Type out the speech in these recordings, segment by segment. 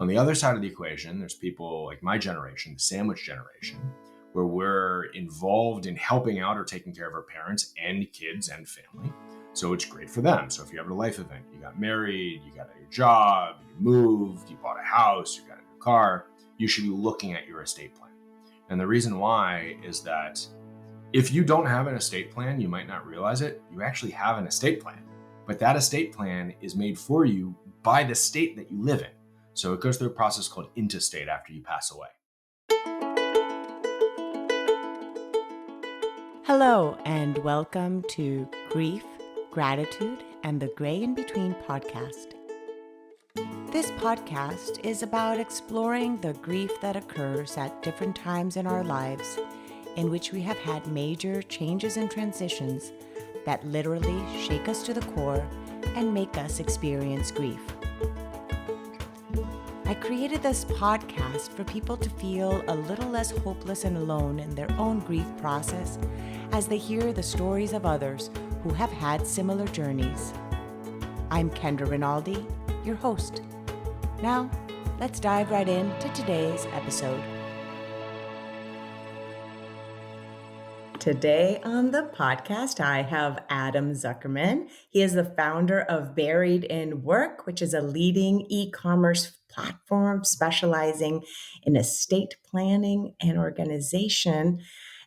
On the other side of the equation, there's people like my generation, the sandwich generation, where we're involved in helping out or taking care of our parents and kids and family. So it's great for them. So if you have a life event, you got married, you got a new job, you moved, you bought a house, you got a new car, you should be looking at your estate plan. And the reason why is that if you don't have an estate plan, you might not realize it, you actually have an estate plan. But that estate plan is made for you by the state that you live in. So it goes through a process called intestate after you pass away. Hello, and welcome to Grief, Gratitude, and the Gray in Between podcast. This podcast is about exploring the grief that occurs at different times in our lives in which we have had major changes and transitions that literally shake us to the core and make us experience grief. I created this podcast for people to feel a little less hopeless and alone in their own grief process as they hear the stories of others who have had similar journeys. I'm Kendra Rinaldi, your host. Now, let's dive right into today's episode. Today on the podcast, I have Adam Zuckerman. He is the founder of Buried in Work, which is a leading e-commerce platform specializing in estate planning and organization.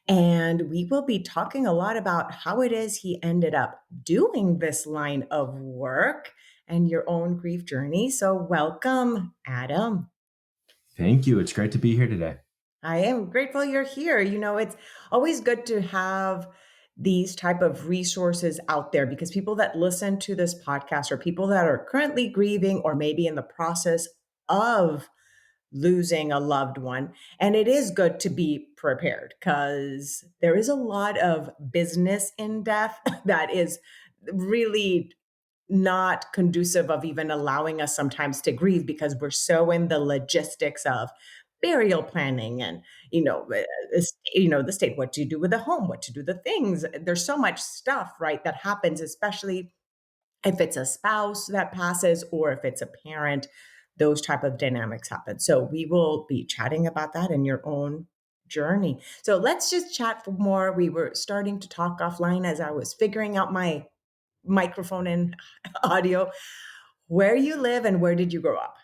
And we will be talking a lot about how it is he ended up doing this line of work and your own grief journey. So welcome, Adam. Thank you. It's great to be here today. I am grateful you're here. You know, it's always good to have these type of resources out there because people that listen to this podcast are people that are currently grieving or maybe in the process of losing a loved one. And it is good to be prepared because there is a lot of business in death that is really not conducive of even allowing us sometimes to grieve because we're so in the logistics of burial planning and the state, what to do with the home, what to do the things. There's so much stuff, right, that happens, especially if it's a spouse that passes or if it's a parent. Those type of dynamics happen. So we will be chatting about that in your own journey. So let's just chat for more. We were starting to talk offline as I was figuring out my microphone and audio. Where you live and where did you grow up?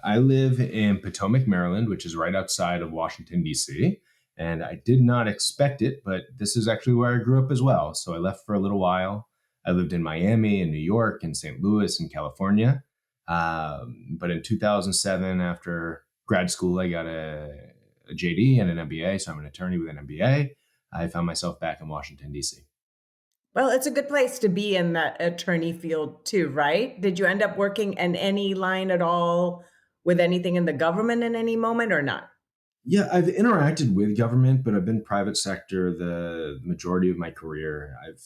I live in Potomac, Maryland, which is right outside of Washington, D.C. And I did not expect it, but this is actually where I grew up as well. So I left for a little while. I lived in Miami and New York and St. Louis and California. But in 2007, after grad school, I got a JD and an MBA. So I'm an attorney with an MBA. I found myself back in Washington, D.C. Well, it's a good place to be in that attorney field too, right? Did you end up working in any line at all with anything in the government in any moment or not? Yeah, I've interacted with government, but I've been private sector the majority of my career. I've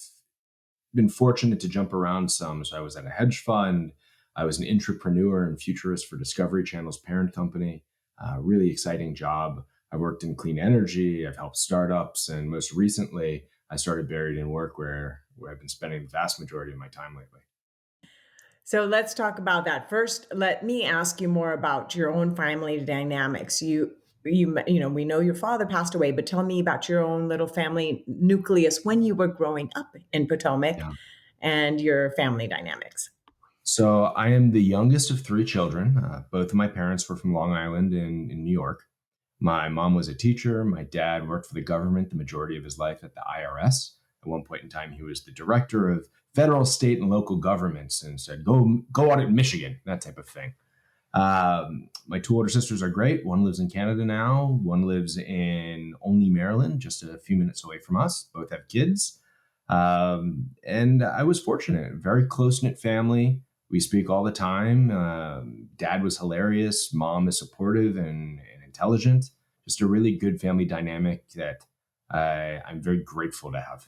been fortunate to jump around some. So I was at a hedge fund. I was an entrepreneur and futurist for Discovery Channel's parent company. Really exciting job. I've worked in clean energy. I've helped startups. And most recently, I started Buried in Work, where I've been spending the vast majority of my time lately. So let's talk about that. First, let me ask you more about your own family dynamics. We know your father passed away, but tell me about your own little family nucleus when you were growing up in Potomac Yeah. and your family dynamics. So I am the youngest of three children. Both of my parents were from Long Island in New York. My mom was a teacher. My dad worked for the government the majority of his life at the IRS. At one point in time, he was the director of federal, state, and local governments and said, go audit Michigan, that type of thing. My two older sisters are great. One lives in Canada now. One lives in Olney, Maryland, just a few minutes away from us. Both have kids. And I was fortunate, very close-knit family. We speak all the time. Dad was hilarious. Mom is supportive and intelligent. Just a really good family dynamic that I'm very grateful to have.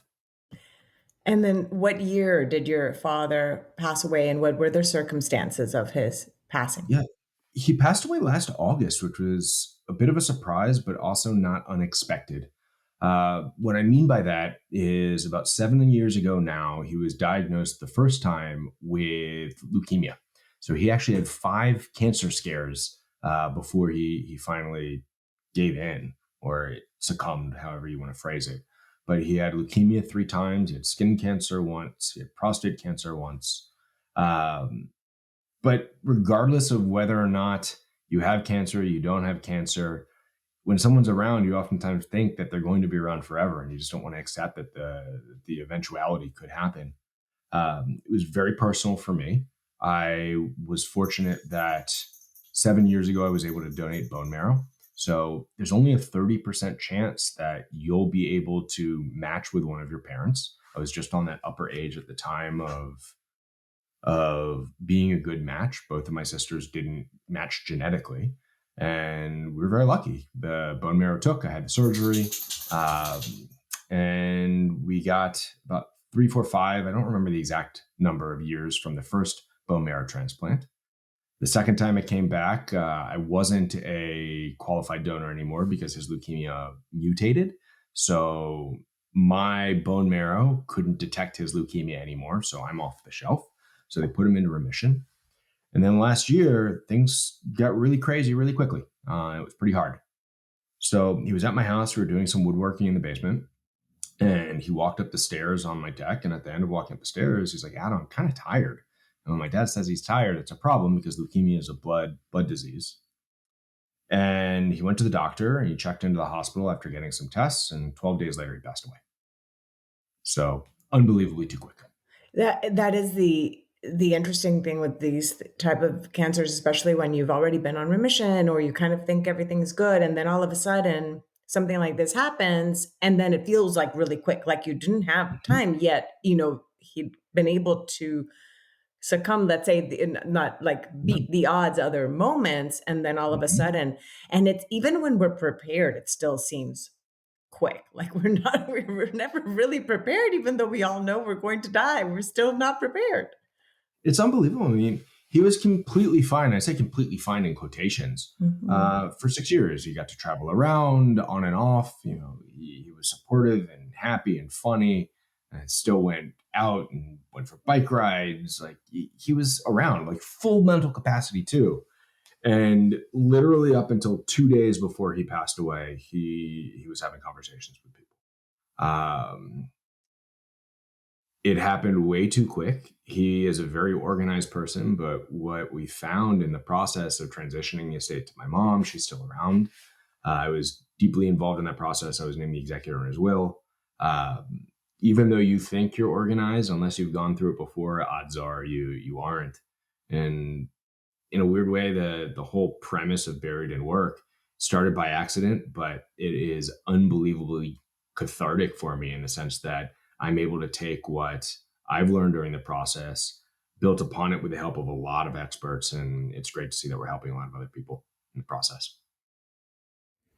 And then what year did your father pass away and what were the circumstances of his passing? Yeah, he passed away last August, which was a bit of a surprise, but also not unexpected. What I mean by that is about 7 years ago now, he was diagnosed the first time with leukemia. So he actually had 5 cancer scares before he finally gave in or succumbed, however you want to phrase it. But he had leukemia 3 times. He had skin cancer once. He had prostate cancer once. Um, but regardless of whether or not you have cancer, you don't have cancer, when someone's around, you oftentimes think that they're going to be around forever, and you just don't want to accept that the eventuality could happen. It was very personal for me. I was fortunate that 7 years ago I was able to donate bone marrow. So there's only a 30% chance that you'll be able to match with one of your parents. I was just on that upper age at the time of being a good match. Both of my sisters didn't match genetically, and we were very lucky. The bone marrow took. I had the surgery, and we got about 3, 4, 5. I don't remember the exact number of years from the first bone marrow transplant. The second time it came back, I wasn't a qualified donor anymore because his leukemia mutated. So my bone marrow couldn't detect his leukemia anymore. So I'm off the shelf. So they put him into remission. And then last year, things got really crazy really quickly. It was pretty hard. So he was at my house. We were doing some woodworking in the basement. And he walked up the stairs on my deck. And at the end of walking up the stairs, he's like, Adam, I'm kind of tired. And when my dad says he's tired, it's a problem because leukemia is a blood disease. And he went to the doctor and he checked into the hospital after getting some tests. And 12 days later, he passed away. So unbelievably too quick. That is the interesting thing with these type of cancers, especially when you've already been on remission or you kind of think everything's good, and then all of a sudden something like this happens, and then it feels like really quick, like you didn't have Mhm. time yet. He'd been able to succumb, let's say, not like Yeah. beat the odds other moments, and then all of a Mhm. sudden, and it's even when we're prepared, it still seems quick. Like we're never really prepared, even though we all know we're going to die. We're still not prepared. It's unbelievable. I mean, he was completely fine. I say completely fine in quotations. Mhm. For 6 years, he got to travel around on and off. He was supportive and happy and funny, and still went out and went for bike rides. Like he was around, like full mental capacity too. And literally up until 2 days before he passed away, he was having conversations with people. Um, it happened way too quick. He is a very organized person, but what we found in the process of transitioning the estate to my mom, she's still around. I was deeply involved in that process. I was named the executor in his will. Even though you think you're organized, unless you've gone through it before, odds are you aren't. And in a weird way, the whole premise of Buried in Work started by accident, but it is unbelievably cathartic for me in the sense that I'm able to take what I've learned during the process, built upon it with the help of a lot of experts, and it's great to see that we're helping a lot of other people in the process.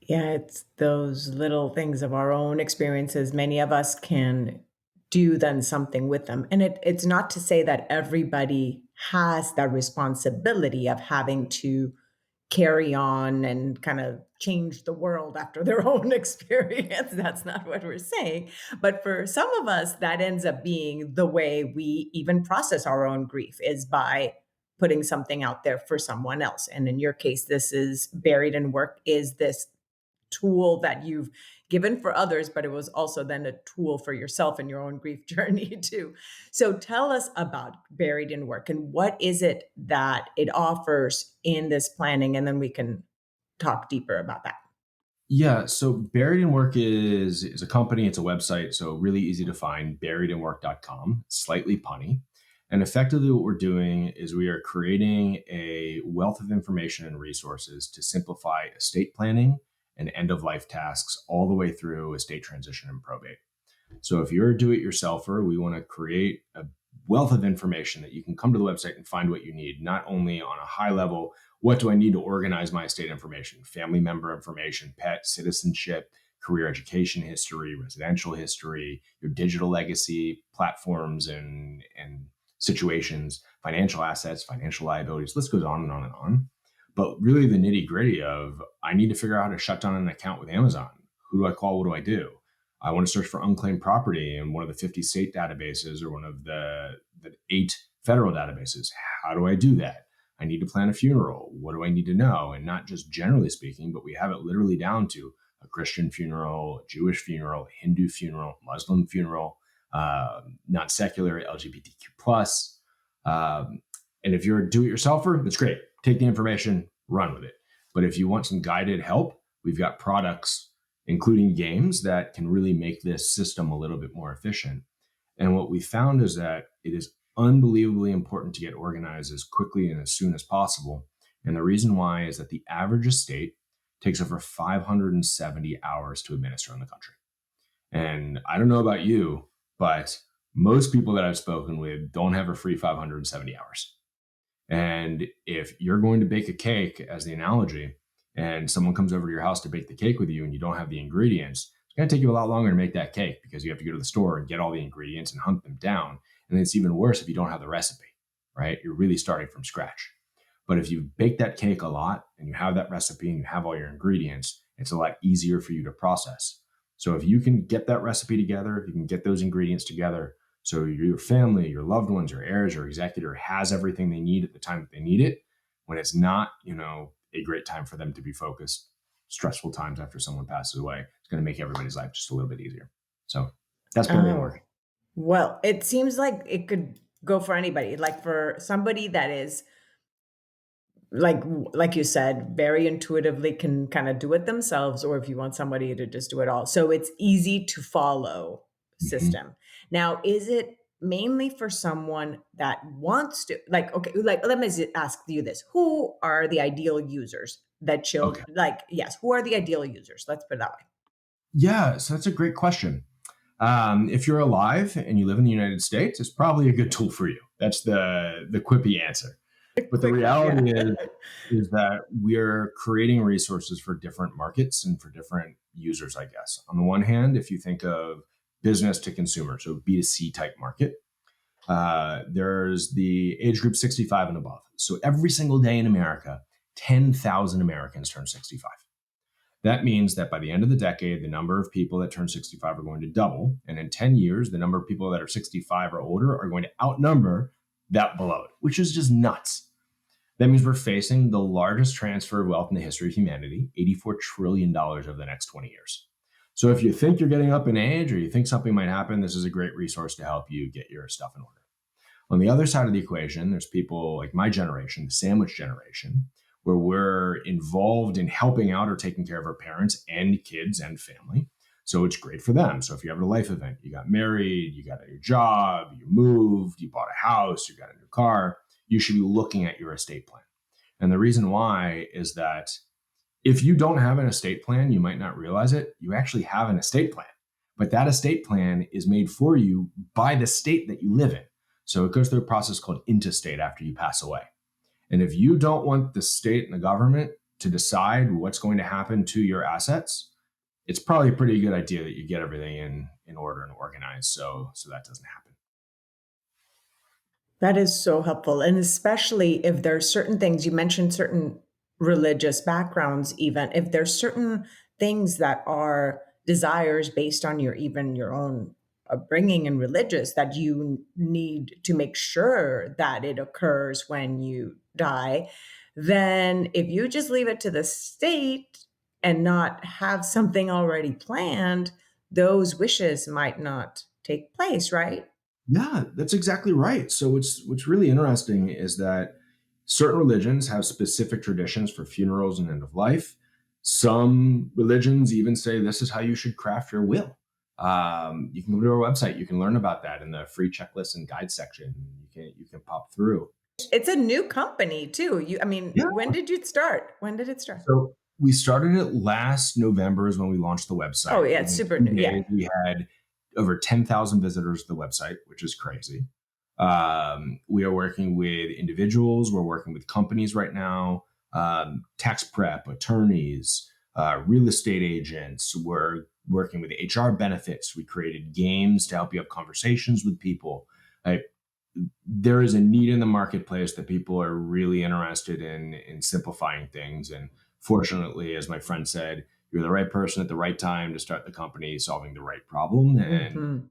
Yeah, it's those little things of our own experiences. Many of us can do then something with them. And it's not to say that everybody has that responsibility of having to carry on and kind of change the world after their own experience. That's not what we're saying. But for some of us, that ends up being the way we even process our own grief is by putting something out there for someone else. And in your case, this is Buried in Work, is this tool that you've given for others, but it was also then a tool for yourself and your own grief journey too. So tell us about Buried in Work and what is it that it offers in this planning, and then we can talk deeper about that. Yeah, so Buried in Work is a company, it's a website, so really easy to find, buriedinwork.com, slightly punny. And effectively what we're doing is we are creating a wealth of information and resources to simplify estate planning and end of life tasks all the way through estate transition and probate. So if you're a do-it-yourselfer, we want to create a wealth of information that you can come to the website and find what you need, not only on a high level, what do I need to organize my estate information, family member information, pet, citizenship, career education history, residential history, your digital legacy, platforms and situations, financial assets, financial liabilities, list goes on and on and on. But really the nitty gritty of I need to figure out how to shut down an account with Amazon. Who do I call? What do I do? I want to search for unclaimed property in one of the 50 state databases or one of the 8 federal databases. How do I do that? I need to plan a funeral. What do I need to know? And not just generally speaking, but we have it literally down to a Christian funeral, a Jewish funeral, a Hindu funeral, Muslim funeral, not secular, LGBTQ plus. And if you're a do-it-yourselfer, that's great. Take the information, run with it. But if you want some guided help, we've got products, including games, that can really make this system a little bit more efficient. And what we found is that it is unbelievably important to get organized as quickly and as soon as possible. And the reason why is that the average estate takes over 570 hours to administer in the country. And I don't know about you, but most people that I've spoken with don't have a free 570 hours. And if you're going to bake a cake, as the analogy, and someone comes over to your house to bake the cake with you and you don't have the ingredients, it's going to take you a lot longer to make that cake because you have to go to the store and get all the ingredients and hunt them down. And it's even worse if you don't have the recipe, right? You're really starting from scratch. But if you bake that cake a lot and you have that recipe and you have all your ingredients, it's a lot easier for you to process. So if you can get that recipe together, if you can get those ingredients together, so your family, your loved ones, your heirs, your executor has everything they need at the time that they need it, when it's not, a great time for them to be focused, stressful times after someone passes away, it's going to make everybody's life just a little bit easier. So that's been really Oh, working. well, it seems like it could go for anybody. Like for somebody that is like you said, very intuitively can kind of do it themselves, or if you want somebody to just do it all. So it's easy to follow Mhm. system. Now, is it mainly for someone that wants to like okay, like let me ask you this. Who are the ideal users that Okay. you'll like, yes, who are the ideal users? Let's put it that way. Yeah, so that's a great question. If you're alive and you live in the United States, it's probably a good tool for you. That's the quippy answer. But the Quickly, yeah. reality is that we're creating resources for different markets and for different users, I guess. On the one hand, if you think of business to consumer, so B2C type market, there's the age group 65 and above. So every single day in America, 10,000 Americans turn 65. That means that by the end of the decade, the number of people that turn 65 are going to double. And in 10 years, the number of people that are 65 or older are going to outnumber that below it, which is just nuts. That means we're facing the largest transfer of wealth in the history of humanity, $84 trillion over the next 20 years. So if you think you're getting up in age or you think something might happen, this is a great resource to help you get your stuff in order. On the other side of the equation, there's people like my generation, the sandwich generation, where we're involved in helping out or taking care of our parents and kids and family. So it's great for them. So if you have a life event, you got married, you got a new job, you moved, you bought a house, you got a new car, you should be looking at your estate plan. And the reason why is that if you don't have an estate plan, you might not realize it. You actually have an estate plan, but that estate plan is made for you by the state that you live in. So it goes through a process called intestate after you pass away. And if you don't want the state and the government to decide what's going to happen to your assets, it's probably a pretty good idea that you get everything in order and organized so that doesn't happen. That is so helpful. And especially if there's certain things you mentioned, certain religious backgrounds, even if there's certain things that are desires based on your even your own upbringing and religious that you need to make sure that it occurs when you die, then if you just leave it to the state and not have something already planned, those wishes might not take place, right? Yeah, that's exactly right. So what's really interesting is that certain religions have specific traditions for funerals and end of life. Some religions even say this is how you should craft your will. You can go to our website. You can learn about that in the free checklist and guide section. You can pop through. It's a new company too. I mean, Yeah. when did you start? When did it start? So we started it last November is when we launched the Oh, website. yeah, it's Within super new. 2 days, Yeah. we had over 10,000 visitors to the website, which is crazy. We are working with individuals. We're working with companies right now, tax prep, attorneys, real estate agents. We're working with HR benefits. We created games to help you have conversations with people. Like, there is a need in the marketplace that people are really interested in simplifying things. And fortunately, as my friend said, you're the right person at the right time to start the company solving the right problem. And Mhm.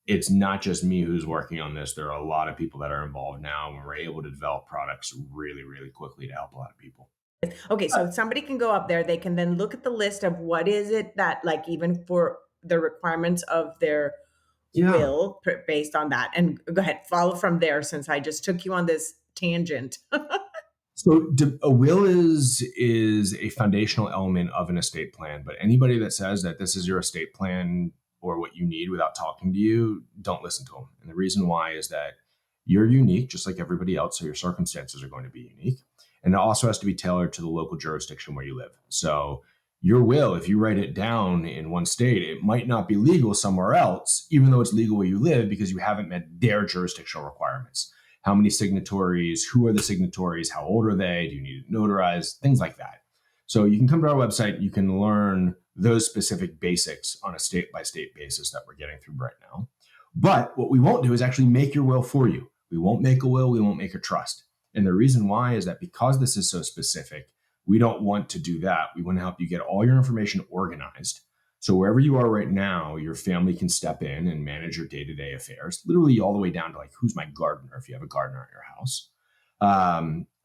it's not just me who's working on this. There are a lot of people that are involved now, and we're able to develop products really, really quickly to help a lot of people. Okay, so somebody can go up there, they can then look at the list of what is it that, like, even for the requirements of their Yeah. will, based on that, and go ahead, follow from there since I just took you on this tangent. So a will is a foundational element of an estate plan, but anybody that says that this is your estate plan or what you need without talking to you, don't listen to them. And the reason why is that you're unique, just like everybody else, so your circumstances are going to be unique. And it also has to be tailored to the local jurisdiction where you live. So your will, if you write it down in one state, it might not be legal somewhere else, even though it's legal where you live because you haven't met their jurisdictional requirements. How many signatories? Who are the signatories? How old are they? Do you need it notarized? Things like that. So you can come to our website. You can learn those specific basics on a state by state basis that we're getting through right now. But what we won't do is actually make your will for you. We won't make a will. We won't make a trust. And the reason why is that because this is so specific, we don't want to do that. We want to help you get all your information organized. So wherever you are right now, your family can step in and manage your day-to-day affairs, literally all the way down to like, who's my gardener, if you have a gardener at your house,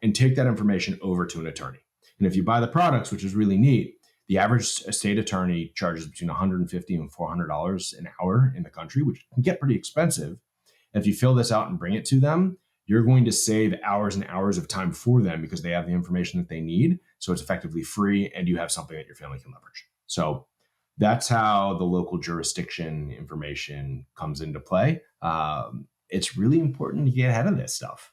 and take that information over to an attorney. And if you buy the products, which is really neat, the average estate attorney charges between $150 and $400 an hour in the country, which can get pretty expensive. And if you fill this out and bring it to them, you're going to save hours and hours of time for them because they have the information that they need. So it's effectively free and you have something that your family can leverage. So that's how the local jurisdiction information comes into play. It's really important to get ahead of this stuff.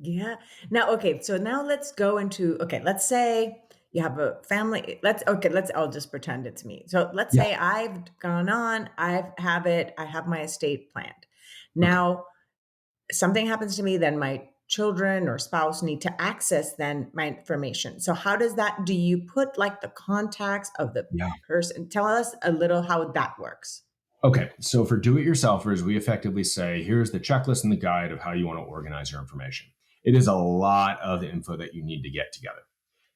Yeah. Now, okay, so now let's go into, okay, let's say you have a family. I'll just pretend it's me. So let's Yeah. say I've gone on, I have my estate planned. Okay. Now, something happens to me, then my children or spouse need to access then my information. So how does that, do you put like the contacts of the Yeah. person? Tell us a little how that works. Okay. So for do-it-yourselfers, we effectively say, here's the checklist and the guide of how you want to organize your information. It is a lot of info that you need to get together.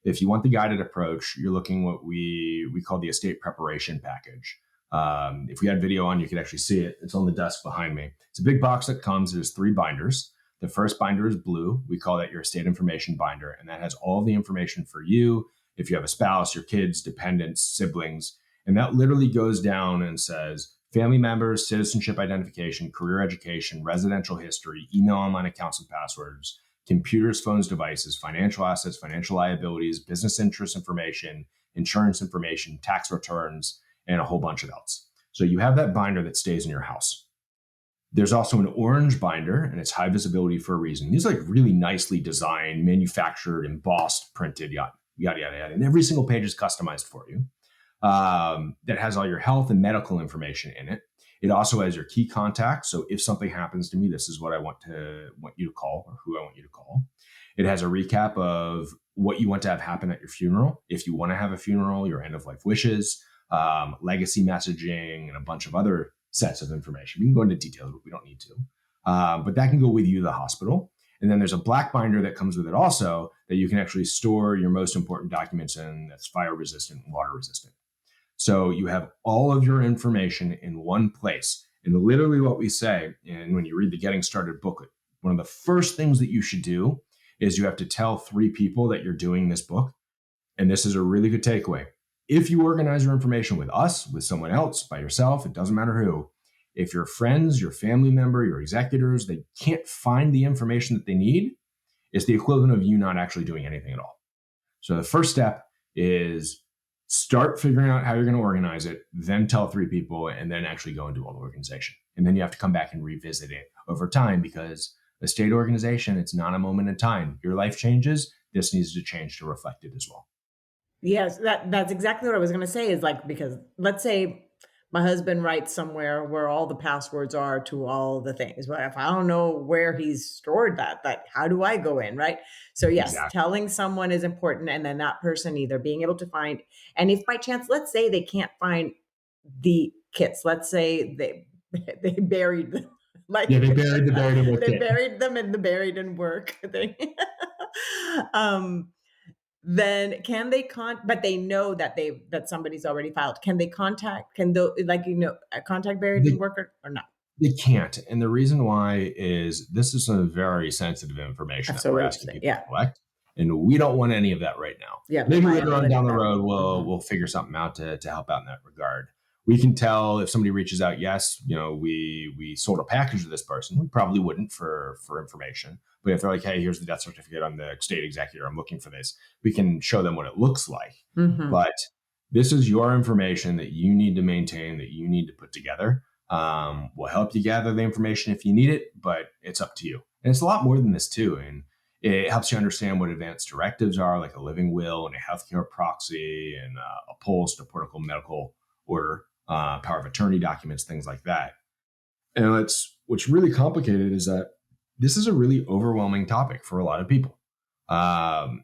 If you want the guided approach, you're looking what we call the estate preparation package. If we had video on, you could actually see it. It's on the desk behind me. It's a big box that comes. There's 3 binders. The first binder is blue. We call that your estate information binder, and that has all the information for you. If you have a spouse, your kids, dependents, siblings, and that literally goes down and says family members, citizenship identification, career education, residential history, email, online accounts, and passwords, computers, phones, devices, financial assets, financial liabilities, business interest information, insurance information, tax returns, and a whole bunch of else. So you have that binder that stays in your house. There's also an orange binder, and it's high visibility for a reason. These are like really nicely designed, manufactured, embossed, printed, yada, yada, yada, yada. And every single page is customized for you. That has all your health and medical information in it. It also has your key contacts. So if something happens to me, this is what I want you to call or who I want you to call. It has a recap of what you want to have happen at your funeral. If you want to have a funeral, your end of life wishes, legacy messaging, and a bunch of other sets of information. We can go into details, but we don't need to. But that can go with you to the hospital. And then there's a black binder that comes with it also that you can actually store your most important documents in, that's fire resistant and water resistant. So you have all of your information in one place. And literally what we say, and when you read the Getting Started booklet, one of the first things that you should do is you have to tell 3 people that you're doing this book. And this is a really good takeaway. If you organize your information with us, with someone else, by yourself, it doesn't matter who. If your friends, your family member, your executors, they can't find the information that they need, it's the equivalent of you not actually doing anything at all. So the first step is start figuring out how you're going to organize it, then tell 3 people, and then actually go and do all the organization. And then you have to come back and revisit it over time because the state organization, it's not a moment in time. Your life changes. This needs to change to reflect it as well. Yes, that's exactly what I was gonna say is like, because let's say my husband writes somewhere where all the passwords are to all the things. But if I don't know where he's stored that, like how do I go in, right? So yes, Exactly. telling someone is important and then that person either being able to find, and if by chance, let's say they can't find the kits, let's say they they buried them. Yeah, Like they buried the buried in with they it. buried them in the buried in work thing. um then can they but they know that somebody's already filed. Can they contact, can the, like, contact buried in They worker or not? They can't. And the reason why is this is some very sensitive information that we're asking Absolutely. people to Yeah. collect. And we don't want any of that right now. Yeah. The Maybe later on liability down of the that. road, Mhm. we'll figure something out to help out in that regard. We can tell if somebody reaches out, yes, we sold a package to this person. We probably wouldn't for information. But if they're like, hey, here's the death certificate, I'm the state executor, I'm looking for this, we can show them what it looks like. Mhm. But this is your information that you need to maintain, that you need to put together. We'll help you gather the information if you need it, but it's up to you. And it's a lot more than this too. And it helps you understand what advanced directives are, like a living will and a healthcare proxy and a post, a political medical order, power of attorney documents, things like that. And what's really complicated is that this is a really overwhelming topic for a lot of people. Um,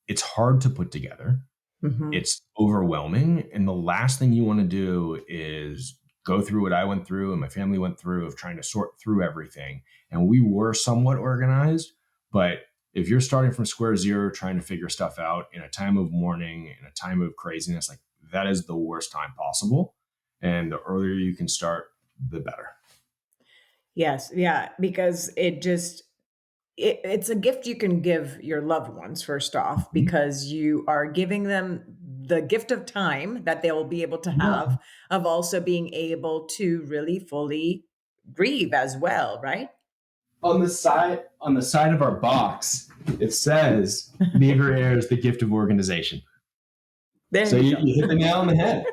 it's hard to put together. Mhm. It's overwhelming. And the last thing you want to do is go through what I went through and my family went through of trying to sort through everything. And we were somewhat organized. But if you're starting from square zero, trying to figure stuff out in a time of mourning, in a time of craziness, like that is the worst time possible. And the earlier you can start, the better. Yes. Yeah. Because it's a gift you can give your loved ones, first off, Mhm. because you are giving them the gift of time that they will be able to Yeah. have, of also being able to really fully grieve as well, right? On the side of our box, it says leave your heirs the gift of organization. There So you you hit the nail on the head.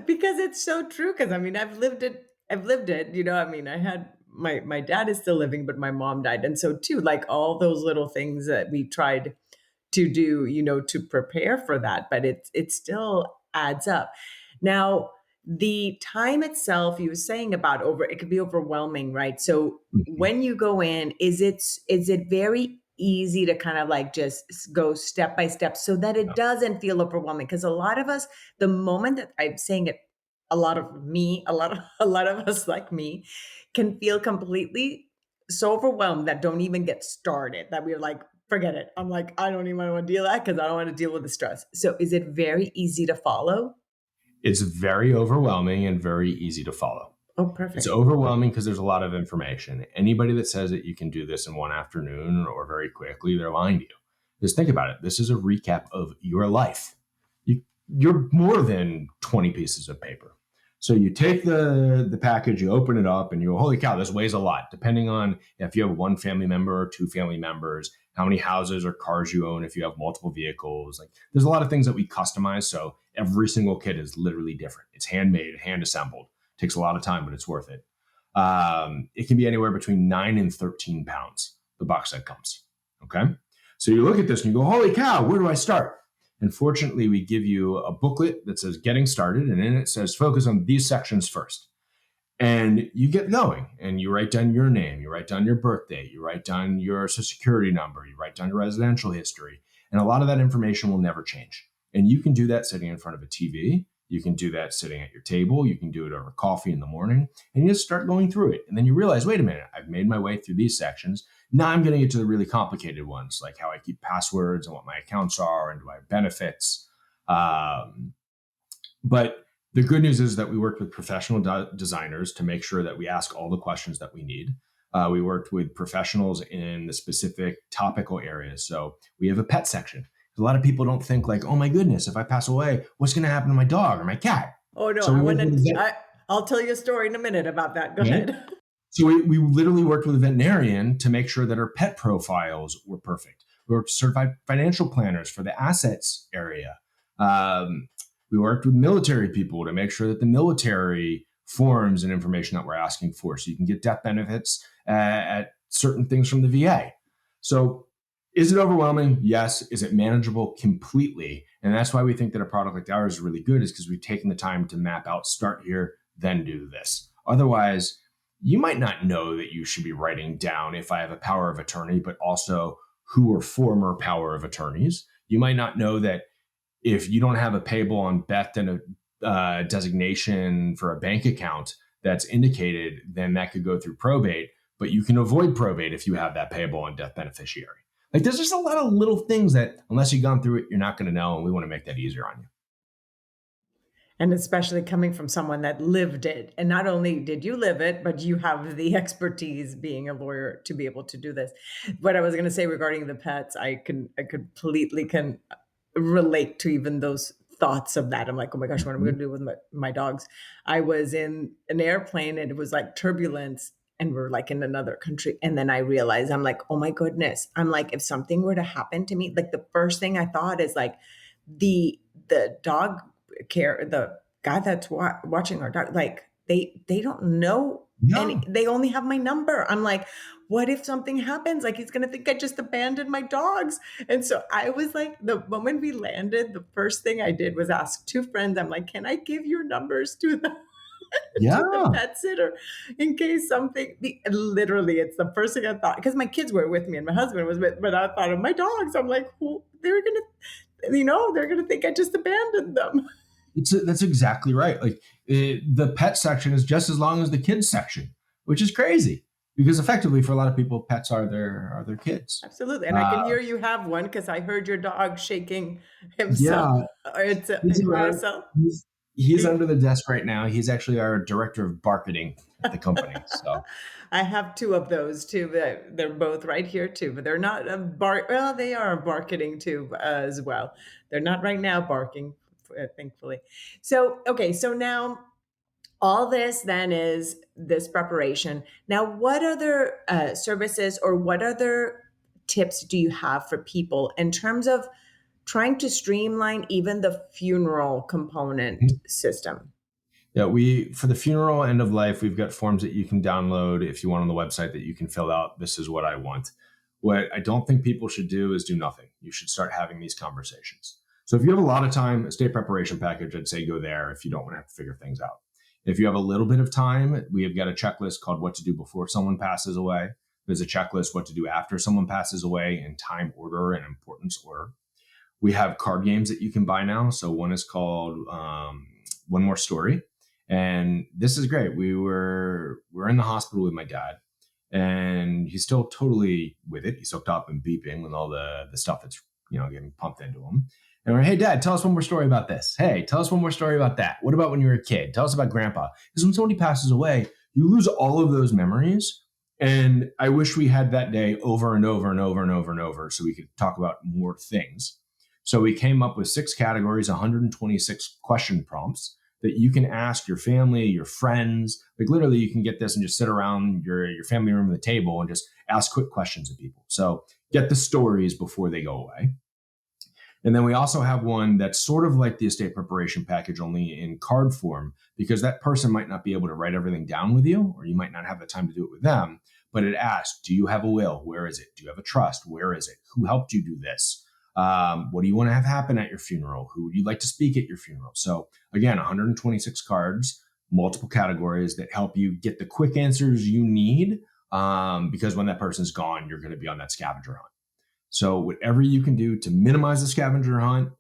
Because it's so true, because I mean, I've lived it, I mean, I had my dad is still living, but my mom died, and so too, like, all those little things that we tried to do, to prepare for that, but it still adds up. Now, the time itself, you were saying about it could be overwhelming, right? So Mhm. when you go in, is it very easy to kind of like just go step by step so that it Yeah. doesn't feel overwhelming? Because a lot of us, the moment that I'm saying it, a lot of us like me can feel completely so overwhelmed that don't even get started, that we're like, forget it. I'm like, I don't even want to deal with that because I don't want to deal with the stress. So is it very easy to follow? It's very overwhelming and very easy to follow. Oh, It's perfect. overwhelming because there's a lot of information. Anybody that says that you can do this in one afternoon or very quickly, they're lying to you. Just think about it. This is a recap of your life. You're more than 20 pieces of paper. So you take the package, you open it up, and you go, holy cow, this weighs a lot. Depending on if you have one family member or two family members, how many houses or cars you own, if you have multiple vehicles. Like there's a lot of things that we customize. So every single kit is literally different. It's handmade, hand assembled. Takes a lot of time, but it's worth it. It can be anywhere between 9 and 13 pounds, the box set comes. Okay. So you look at this and you go, holy cow, where do I start? And fortunately, we give you a booklet that says getting started, and in it says focus on these sections first. And you get going and you write down your name, you write down your birthday, you write down your social security number, you write down your residential history. And a lot of that information will never change. And you can do that sitting in front of a TV. You can do that sitting at your table. You can do it over coffee in the morning. And you just start going through it. And then you realize, wait a minute, I've made my way through these sections. Now I'm going to get to the really complicated ones, like how I keep passwords and what my accounts are and do I have benefits. Um, but the good news is that we worked with professional designers to make sure that we ask all the questions that we need. We worked with professionals in the specific topical areas. So we have a pet section. A lot of people don't think like, oh my goodness, if I pass away, what's going to happen to my dog or my cat? Oh no, So we I worked want with to. a vet, I'll tell you a story in a minute about that. Go right? ahead. So we literally worked with a veterinarian to make sure that our pet profiles were perfect. We worked with certified financial planners for the assets area. Um, we worked with military people to make sure that the military forms and information that we're asking for, so you can get death benefits at certain things from the VA. So is it overwhelming? Yes. Is it manageable? Completely. And that's why we think that a product like ours is really good, is because we've taken the time to map out, start here, then do this. Otherwise, you might not know that you should be writing down if I have a power of attorney, but also who are former power of attorneys. You might not know that if you don't have a payable on Beth and a designation for a bank account that's indicated, then that could go through probate, but you can avoid probate if you have that payable on death beneficiary. Like there's just a lot of little things that unless you've gone through it, you're not going to know. And we want to make that easier on you. And especially coming from someone that lived it. And not only did you live it, but you have the expertise being a lawyer to be able to do this. What I was going to say regarding the pets, I completely can relate to even those thoughts of that. I'm like, oh my gosh, what am I going Mhm. to do with my dogs? I was in an airplane and it was like turbulence and we're like in another country. And then I realized, I'm like, oh my goodness. I'm like, if something were to happen to me, like the first thing I thought is like the dog care, the guy that's watching our dog, like they don't know Yeah. any, they only have my number. I'm like, what if something happens? Like he's gonna think I just abandoned my dogs. And so I was like, the moment we landed, the first thing I did was ask two friends. I'm like, can I give your numbers to the to the Yeah. pet sitter in case something? Literally, it's the first thing I thought because my kids were with me and my husband was with, but I thought of my dogs. I'm like, who, they're gonna, they're gonna think I just abandoned them. That's exactly right. Like the pet section is just as long as the kids section, which is crazy because effectively for a lot of people, pets are their kids. Absolutely, and I Uh, can hear you have one because I heard your dog shaking himself yeah, or it's he's or around. herself. He's under the desk right now. He's actually our director of marketing at the company. So I have two of those too. They're both right here too, but they're not well, they are barking too as well. They're not right now barking, thankfully. So okay, so now all this then is this preparation. Now, what other services or what other tips do you have for people in terms of trying to streamline even the funeral component system? yeah, we for the funeral end of life, we've got forms that you can download if you want on the website that you can fill out. This is what I want. What I don't think people should do is do nothing. You should start having these conversations. So if you have a lot of time, estate preparation package, I'd say go there if you don't want to have to figure things out. If you have a little bit of time, we have got a checklist called what to do before someone passes away. There's a checklist what to do after someone passes away in time order and importance order. We have card games that you can buy now. So one is called One More Story, and this is great. We're in the hospital with my dad, and he's still totally with it. He's hooked up and beeping with all the stuff that's getting pumped into him. And we're, hey, Dad, tell us one more story about this. Hey, tell us one more story about that. What about when you were a kid? Tell us about Grandpa. Because when somebody passes away, you lose all of those memories. And I wish we had that day over and over and over and over and over so we could talk about more things. So we came up with 6 categories, 126 question prompts that you can ask your family, your friends. Like literally, you can get this and just sit around your family room at the table and just ask quick questions of people. So get the stories before they go away. And then we also have one that's sort of like the estate preparation package, only in card form, because that person might not be able to write everything down with you, or you might not have the time to do it with them. But it asks, do you have a will? Where is it? Do you have a trust? Where is it? Who helped you do this? What do you want to have happen at your funeral? Who would you like to speak at your funeral? So again, 126 cards, multiple categories that help you get the quick answers you need. Because when that person's gone, you're going to be on that scavenger hunt. So whatever you can do to minimize the scavenger hunt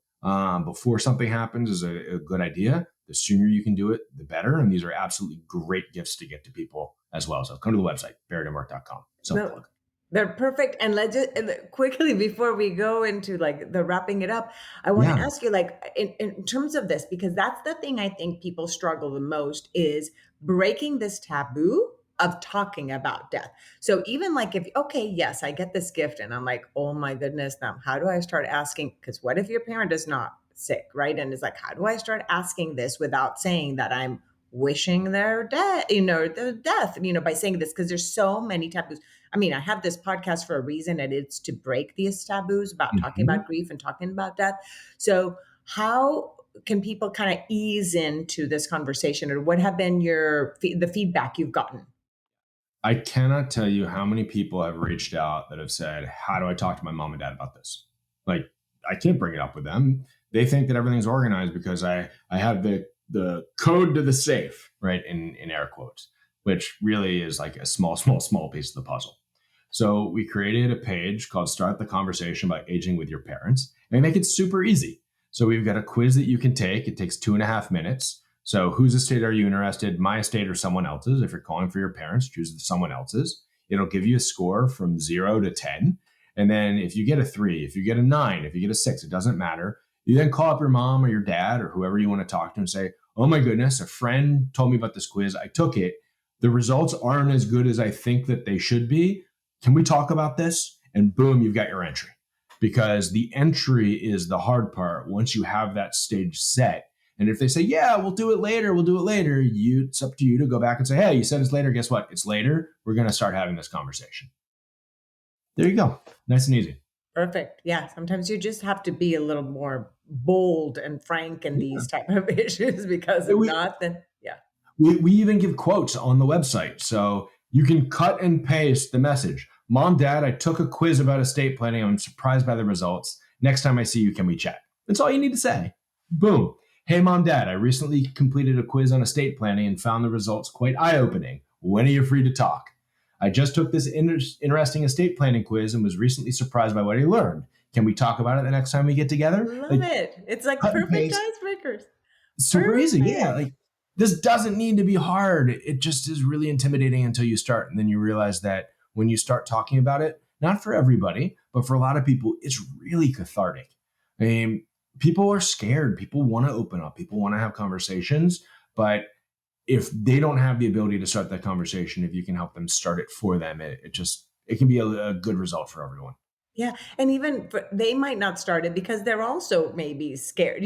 before something happens is a good idea. The sooner you can do it, the better. And these are absolutely great gifts to get to people as well. So come to the website, barrettandmark.com. Self No, plug. they're perfect. And let's just quickly before we go into like the wrapping it up, I want to Yeah. ask you like in terms of this, because that's the thing I think people struggle the most is breaking this taboo of talking about death. So even like if okay, yes, I get this gift and I'm like, oh my goodness, now how do I start asking? Because what if your parent is not sick, right? And it's like, how do I start asking this without saying that I'm wishing their death, the death, by saying this because there's so many taboos. I mean, I have this podcast for a reason, and it's to break these taboos about talking Mhm. about grief and talking about death. So, how can people kind of ease into this conversation, or what have been the feedback you've gotten? I cannot tell you how many people have reached out that have said, how do I talk to my mom and dad about this? Like, I can't bring it up with them. They think that everything's organized because I have the code to the safe, right? In air quotes, which really is like a small piece of the puzzle. So we created a page called Start the Conversation About Aging with Your Parents and make it super easy. So we've got a quiz that you can take. It takes 2.5 minutes. So whose estate are you interested? My estate or someone else's? If you're calling for your parents, choose someone else's. It'll give you a score from 0 to 10. And then if you get a 3, if you get a 9, if you get a 6, it doesn't matter. You then call up your mom or your dad or whoever you want to talk to and say, oh my goodness, a friend told me about this quiz. I took it. The results aren't as good as I think that they should be. Can we talk about this? And boom, you've got your entry. Because the entry is the hard part once you have that stage set. And if they say, yeah, we'll do it later, it's up to you to go back and say, hey, you said it's later. Guess what? It's later. We're going to start having this conversation. There you go. Nice and easy. Perfect. Yeah. Sometimes you just have to be a little more bold and frank in Yeah. these type of issues, because if We, not, then yeah. we even give quotes on the website. So you can cut and paste the message. Mom, Dad, I took a quiz about estate planning. I'm surprised by the results. Next time I see you, can we chat? That's all you need to say. Boom. Hey, Mom, Dad, I recently completed a quiz on estate planning and found the results quite eye-opening. When are you free to talk? I just took this interesting estate planning quiz and was recently surprised by what I learned. Can we talk about it the next time we get together? Love Like, it. It's like cut and perfect paste, icebreakers. super easy. Yeah, Perfect. like this doesn't need to be hard. It just is really intimidating until you start. And then you realize that when you start talking about it, not for everybody, but for a lot of people, it's really cathartic. I mean, people are scared. People want to open up. People want to have conversations. But if they don't have the ability to start that conversation, if you can help them start it for them, it can be a good result for everyone. Yeah, and even they might not start it because they're also maybe scared,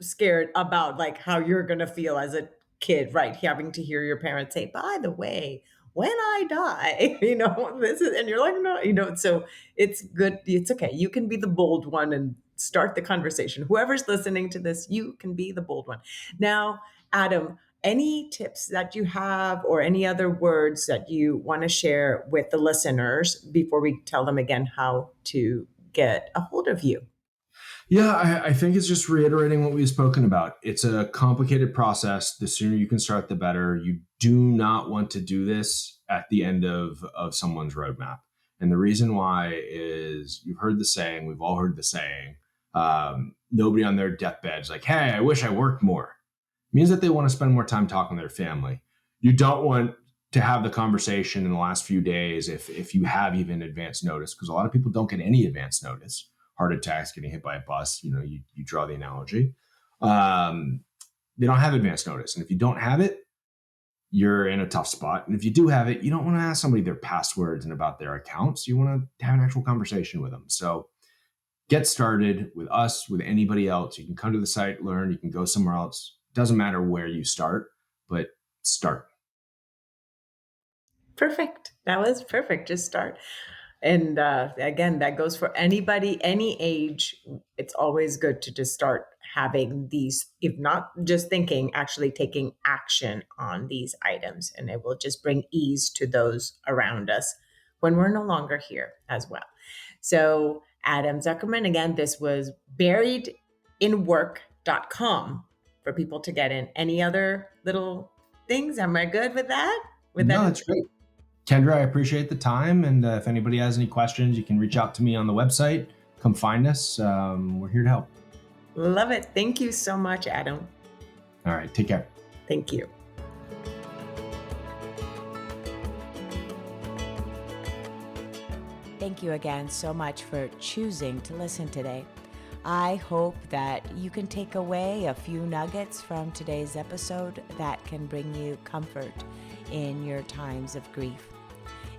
scared about like how you're going to feel as a kid, right? Having to hear your parents say, "By the way, when I die," this is, and you're like, "No," so it's good. It's okay. You can be the bold one and start the conversation. Whoever's listening to this, you can be the bold one. Now, Adam, any tips that you have or any other words that you want to share with the listeners before we tell them again how to get a hold of you? Yeah, I think it's just reiterating what we've spoken about. It's a complicated process. The sooner you can start, the better. You do not want to do this at the end of someone's roadmap. And the reason why is you've heard the saying, we've all heard the saying, nobody on their deathbed is like, hey, I wish I worked more. It means that they want to spend more time talking to their family. You don't want to have the conversation in the last few days if you have even advance notice, because a lot of people don't get any advance notice. Heart attacks, getting hit by a bus, you draw the analogy. They don't have advance notice. And if you don't have it, you're in a tough spot. And if you do have it, you don't want to ask somebody their passwords and about their accounts. You want to have an actual conversation with them. So get started with us, with anybody else. You can come to the site, learn, you can go somewhere else. Doesn't matter where you start, but start. Perfect. That was perfect. Just start. And again, that goes for anybody, any age. It's always good to just start having these, if not just thinking, actually taking action on these items. And it will just bring ease to those around us when we're no longer here as well. So, Adam Zuckerman, again, this was buriedinwork.com for people to get in. Any other little things? Am I good with that? With No, that that's great. Kendra, I appreciate the time. And if anybody has any questions, you can reach out to me on the website. Come find us. We're here to help. Love it. Thank you so much, Adam. All right. Take care. Thank you. Thank you again so much for choosing to listen today. I hope that you can take away a few nuggets from today's episode that can bring you comfort in your times of grief.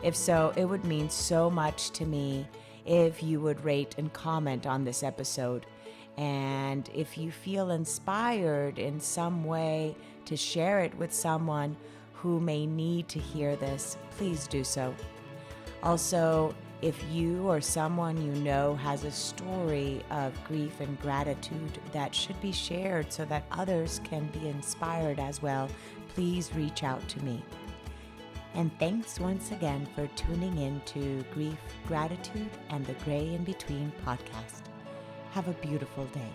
If so, it would mean so much to me if you would rate and comment on this episode. And if you feel inspired in some way to share it with someone who may need to hear this, please do so. Also, if you or someone you know has a story of grief and gratitude that should be shared so that others can be inspired as well, please reach out to me. And thanks once again for tuning in to Grief, Gratitude, and the Gray in Between podcast. Have a beautiful day.